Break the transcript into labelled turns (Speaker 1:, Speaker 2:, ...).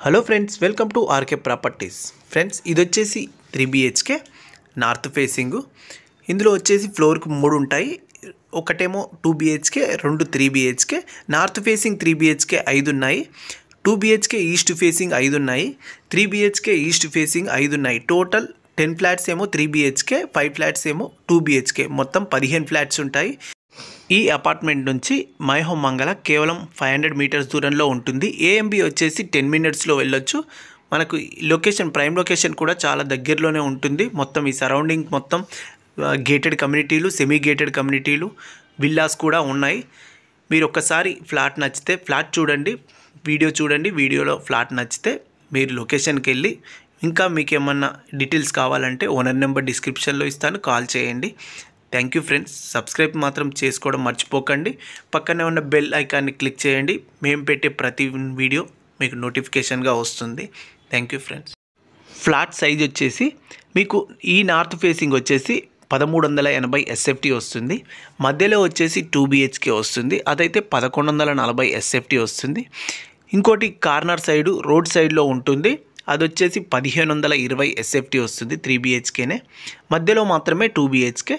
Speaker 1: Hello friends, welcome to RK properties. Friends, ఇది వచ్చేసి 3 BHK north facing. ఇందులో వచ్చేసి ఫ్లోర్కి 3 ఉంటాయి. ఒకటేమో 2 BHK, 2 3 BHK. North facing 3 BHK 5 ఉన్నాయి. 2 BHK ఈస్ట్ ఫేసింగ్ 5 ఉన్నాయి. 3 BHK ఈస్ట్ ఫేసింగ్ 5 ఉన్నాయి. టోటల్ 10 ఫ్లాట్స్ ఏమో 3 BHK, 5 ఫ్లాట్స్ ఏమో 2 BHK. మొత్తం 15 ఫ్లాట్స్ ఉంటాయి. ఈ అపార్ట్మెంట్ నుంచి మై హోమ్ మంగళ కేవలం 500 మీటర్స్ దూరంలో ఉంటుంది. ఏఎంబి వచ్చేసి 10 మినిట్స్లో వెళ్ళొచ్చు. మనకు లొకేషన్, ప్రైమ్ లొకేషన్ కూడా చాలా దగ్గరలోనే ఉంటుంది. మొత్తం ఈ సరౌండింగ్ మొత్తం గేటెడ్ కమ్యూనిటీలు, సెమీ గేటెడ్ కమ్యూనిటీలు, విల్లాస్ కూడా ఉన్నాయి. మీరు ఒక్కసారి ఫ్లాట్ నచ్చితే ఫ్లాట్ చూడండి, వీడియో చూడండి. వీడియోలో ఫ్లాట్ నచ్చితే మీరు లొకేషన్కి వెళ్ళి, ఇంకా మీకు ఏమన్నా డీటెయిల్స్ కావాలంటే ఓనర్ నెంబర్ డిస్క్రిప్షన్లో ఇస్తాను, కాల్ చేయండి. Thank you friends. సబ్స్క్రైబ్ మాత్రం చేసుకోవడం మర్చిపోకండి. పక్కనే ఉన్న బెల్ ఐకాన్ని క్లిక్ చేయండి. మేము పెట్టే ప్రతి వీడియో మీకు నోటిఫికేషన్గా వస్తుంది. Thank you friends. Flat size వచ్చేసి మీకు ఈ నార్త్ ఫేసింగ్ వచ్చేసి 1380 SFT వస్తుంది. మధ్యలో వచ్చేసి 2 BHK వస్తుంది. అదైతే 1140 SFT వస్తుంది. ఇంకోటి కార్నర్ సైడు రోడ్ సైడ్లో ఉంటుంది. అది వచ్చేసి 1520 SFT వస్తుంది. 3 BHKనే. మధ్యలో మాత్రమే 2 BHK.